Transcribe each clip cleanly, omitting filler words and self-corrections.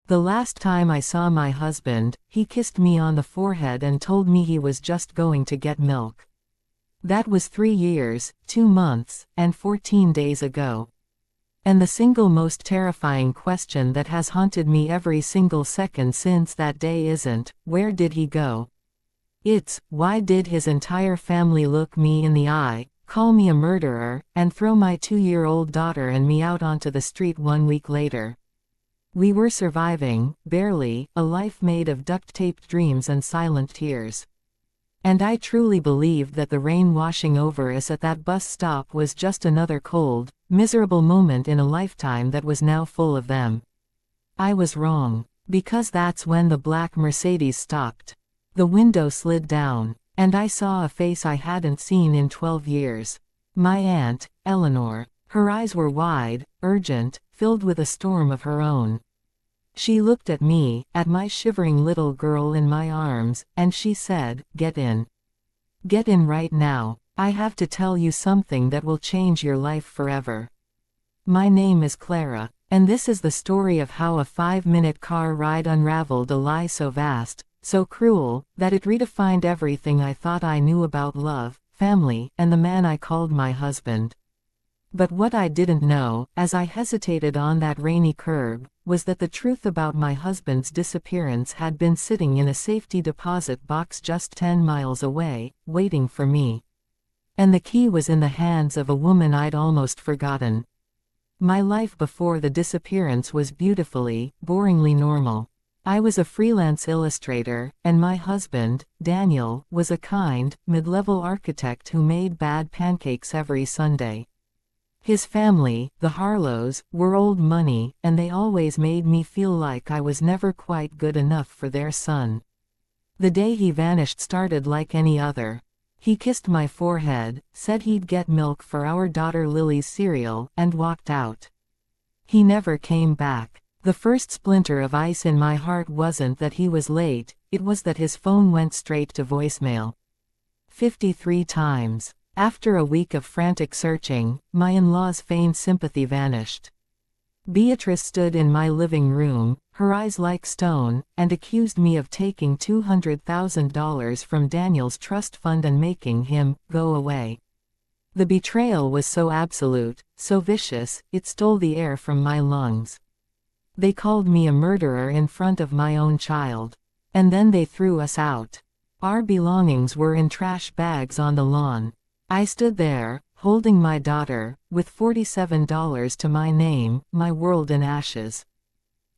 The last time I saw my husband, he kissed me on the forehead and told me he was just going to get milk. That was 3 years, 2 months, and 14 days ago. And the single most terrifying question that has haunted me every single second since that day isn't, where did he go? It's, why did his entire family look me in the eye, call me a murderer, and throw my 2-year-old daughter and me out onto the street 1 week later? We were surviving, barely, a life made of duct-taped dreams and silent tears. And I truly believed that the rain washing over us at that bus stop was just another cold, miserable moment in a lifetime that was now full of them. I was wrong. Because that's when the black Mercedes stopped. The window slid down, and I saw a face I hadn't seen in 12 years. My aunt, Eleanor. Her eyes were wide, urgent, filled with a storm of her own. She looked at me, at my shivering little girl in my arms, and she said, "Get in. Get in right now. I have to tell you something that will change your life forever." My name is Clara, and this is the story of how a 5-minute car ride unraveled a lie so vast, so cruel, that it redefined everything I thought I knew about love, family, and the man I called my husband. But what I didn't know, as I hesitated on that rainy curb, was that the truth about my husband's disappearance had been sitting in a safety deposit box just 10 miles away, waiting for me. And the key was in the hands of a woman I'd almost forgotten. My life before the disappearance was beautifully, boringly normal. I was a freelance illustrator, and my husband, Daniel, was a kind, mid-level architect who made bad pancakes every Sunday. His family, the Harlows, were old money, and they always made me feel like I was never quite good enough for their son. The day he vanished started like any other. He kissed my forehead, said he'd get milk for our daughter Lily's cereal, and walked out. He never came back. The first splinter of ice in my heart wasn't that he was late, it was that his phone went straight to voicemail. 53 times. After a week of frantic searching, my in-laws' feigned sympathy vanished. Beatrice stood in my living room, her eyes like stone, and accused me of taking $200,000 from Daniel's trust fund and making him go away. The betrayal was so absolute, so vicious, it stole the air from my lungs. They called me a murderer in front of my own child. And then they threw us out. Our belongings were in trash bags on the lawn. I stood there, holding my daughter, with $47 to my name, my world in ashes.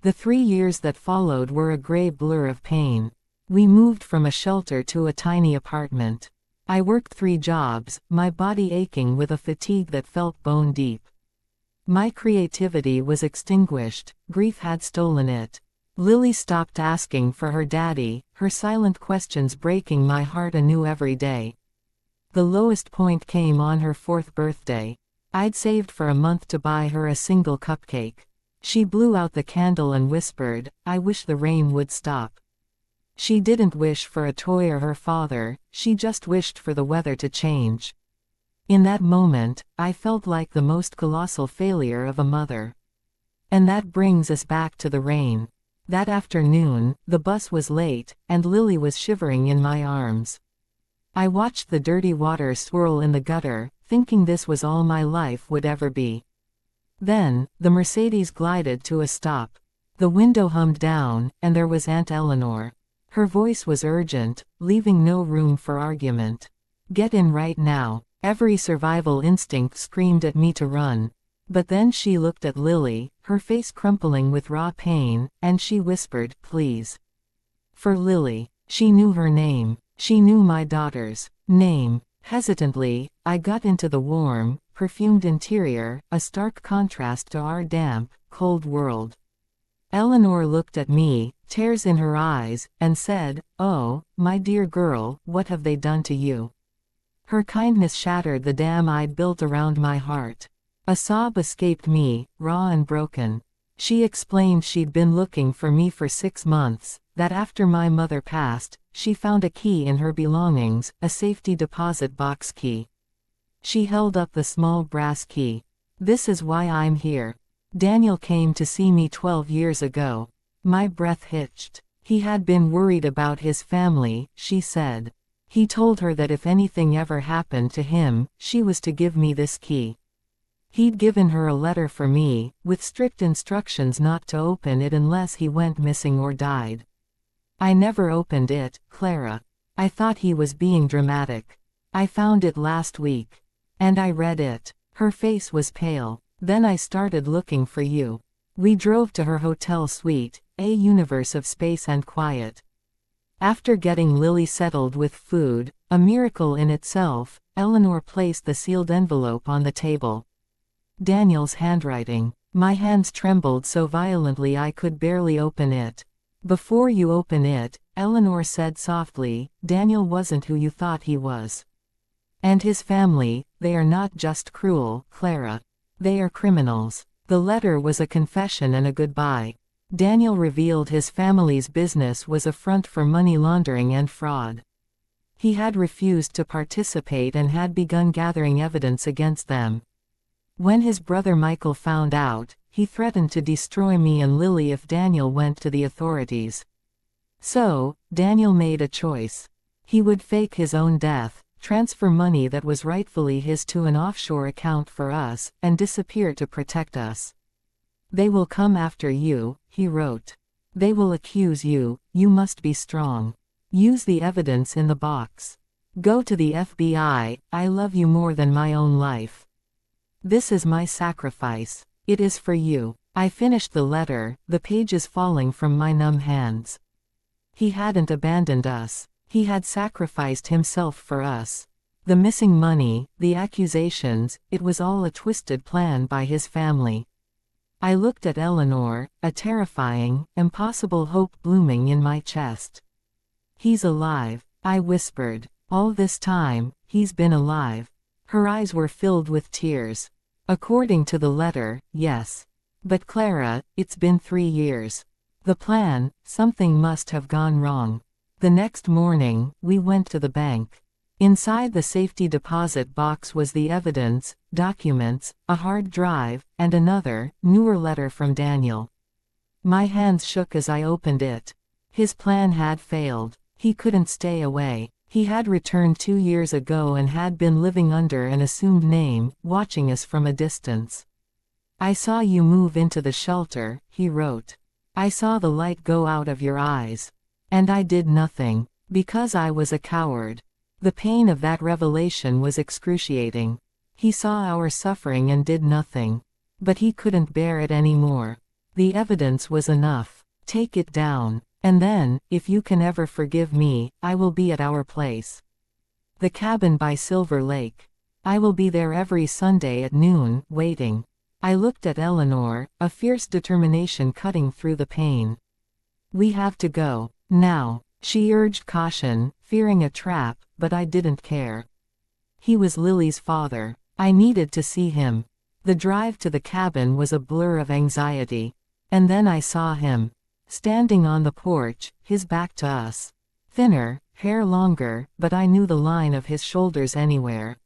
The 3 years that followed were a gray blur of pain. We moved from a shelter to a tiny apartment. I worked 3 jobs, my body aching with a fatigue that felt bone deep. My creativity was extinguished, grief had stolen it. Lily stopped asking for her daddy, her silent questions breaking my heart anew every day. The lowest point came on her 4th birthday. I'd saved for a month to buy her a single cupcake. She blew out the candle and whispered, "I wish the rain would stop." She didn't wish for a toy or her father, she just wished for the weather to change. In that moment, I felt like the most colossal failure of a mother. And that brings us back to the rain. That afternoon, the bus was late, and Lily was shivering in my arms. I watched the dirty water swirl in the gutter, thinking this was all my life would ever be. Then, the Mercedes glided to a stop. The window hummed down, and there was Aunt Eleanor. Her voice was urgent, leaving no room for argument. "Get in right now." Every survival instinct screamed at me to run. But then she looked at Lily, her face crumpling with raw pain, and she whispered, "Please." For Lily. She knew her name. She knew my daughter's name. Hesitantly, I got into the warm, perfumed interior, a stark contrast to our damp, cold world. Eleanor looked at me, tears in her eyes, and said, "Oh, my dear girl, what have they done to you?" Her kindness shattered the dam I'd built around my heart. A sob escaped me, raw and broken. She explained she'd been looking for me for 6 months, that after my mother passed, she found a key in her belongings, a safety deposit box key. She held up the small brass key. "This is why I'm here. Daniel came to see me 12 years ago. My breath hitched. He had been worried about his family, she said. He told her that if anything ever happened to him, she was to give me this key. He'd given her a letter for me, with strict instructions not to open it unless he went missing or died. I never opened it, Clara. I thought he was being dramatic. I found it last week. And I read it. Her face was pale. Then I started looking for you. We drove to her hotel suite, a universe of space and quiet. After getting Lily settled with food, a miracle in itself, Eleanor placed the sealed envelope on the table. Daniel's handwriting. My hands trembled so violently I could barely open it. Before you open it, Eleanor said softly, Daniel wasn't who you thought he was. And his family, they are not just cruel, Clara. They are criminals. The letter was a confession and a goodbye. Daniel revealed his family's business was a front for money laundering and fraud. He had refused to participate and had begun gathering evidence against them. When his brother Michael found out, he threatened to destroy me and Lily if Daniel went to the authorities. So, Daniel made a choice. He would fake his own death, transfer money that was rightfully his to an offshore account for us, and disappear to protect us. They will come after you, he wrote. They will accuse you, you must be strong. Use the evidence in the box. Go to the FBI, I love you more than my own life. This is my sacrifice. It is for you. I finished the letter, the pages falling from my numb hands. He hadn't abandoned us. He had sacrificed himself for us. The missing money, the accusations, it was all a twisted plan by his family. I looked at Eleanor, a terrifying, impossible hope blooming in my chest. He's alive, I whispered. All this time, he's been alive. Her eyes were filled with tears. According to the letter, yes. But Clara, it's been 3 years. The plan, something must have gone wrong. The next morning, we went to the bank. Inside the safety deposit box was the evidence, documents, a hard drive, and another, newer letter from Daniel. My hands shook as I opened it. His plan had failed. He couldn't stay away. He had returned 2 years ago and had been living under an assumed name, watching us from a distance. I saw you move into the shelter, he wrote. I saw the light go out of your eyes. And I did nothing. Because I was a coward. The pain of that revelation was excruciating. He saw our suffering and did nothing. But he couldn't bear it anymore. The evidence was enough. Take it down. And then, if you can ever forgive me, I will be at our place. The cabin by Silver Lake. I will be there every Sunday at noon, waiting. I looked at Eleanor, a fierce determination cutting through the pain. We have to go. Now. She urged caution, fearing a trap, but I didn't care. He was Lily's father. I needed to see him. The drive to the cabin was a blur of anxiety. And then I saw him. Standing on the porch, his back to us. Thinner, hair longer, but I knew the line of his shoulders anywhere.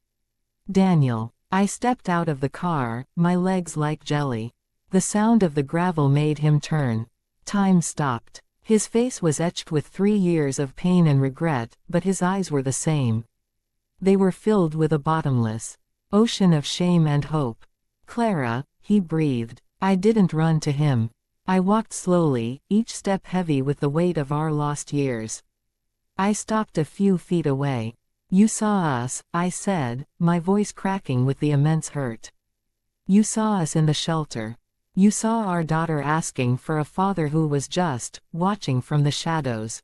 Daniel. I stepped out of the car, my legs like jelly. The sound of the gravel made him turn. Time stopped. His face was etched with 3 years of pain and regret, but his eyes were the same. They were filled with a bottomless ocean of shame and hope. Clara, he breathed. I didn't run to him. I walked slowly, each step heavy with the weight of our lost years. I stopped a few feet away. You saw us, I said, my voice cracking with the immense hurt. You saw us in the shelter. You saw our daughter asking for a father who was just, watching from the shadows.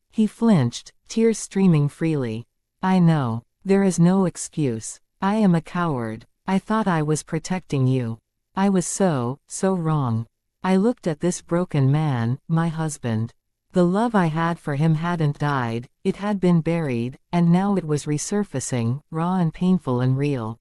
He flinched, tears streaming freely. I know. There is no excuse. I am a coward. I thought I was protecting you. I was so wrong. I looked at this broken man, my husband. The love I had for him hadn't died, it had been buried, and now it was resurfacing, raw and painful and real.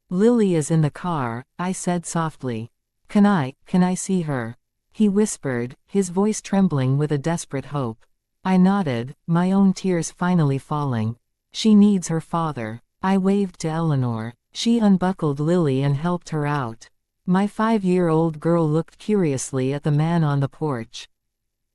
Lily is in the car, I said softly. Can I see her? He whispered, his voice trembling with a desperate hope. I nodded, my own tears finally falling. She needs her father. I waved to Eleanor. She unbuckled Lily and helped her out. My 5-year-old girl looked curiously at the man on the porch.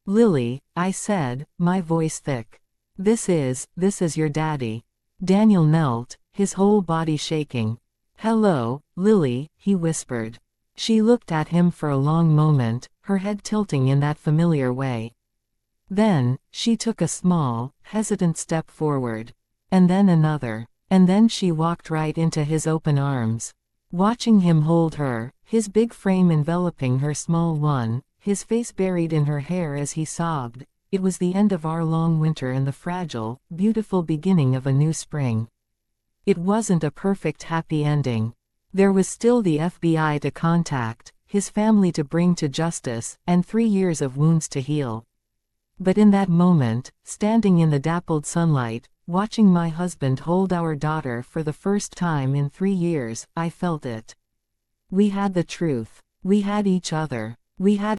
Lily, I said, my voice thick. This is your daddy. Daniel knelt, his whole body shaking. Hello, Lily, he whispered. She looked at him for a long moment, her head tilting in that familiar way. Then, she took a small, hesitant step forward. And then another. And then she walked right into his open arms. Watching him hold her, his big frame enveloping her small one, his face buried in her hair as he sobbed, it was the end of our long winter and the fragile, beautiful beginning of a new spring. It wasn't a perfect happy ending. There was still the FBI to contact, his family to bring to justice, and 3 years of wounds to heal. But in that moment, standing in the dappled sunlight, watching my husband hold our daughter for the first time in 3 years, I felt it. We had the truth. We had each other. We had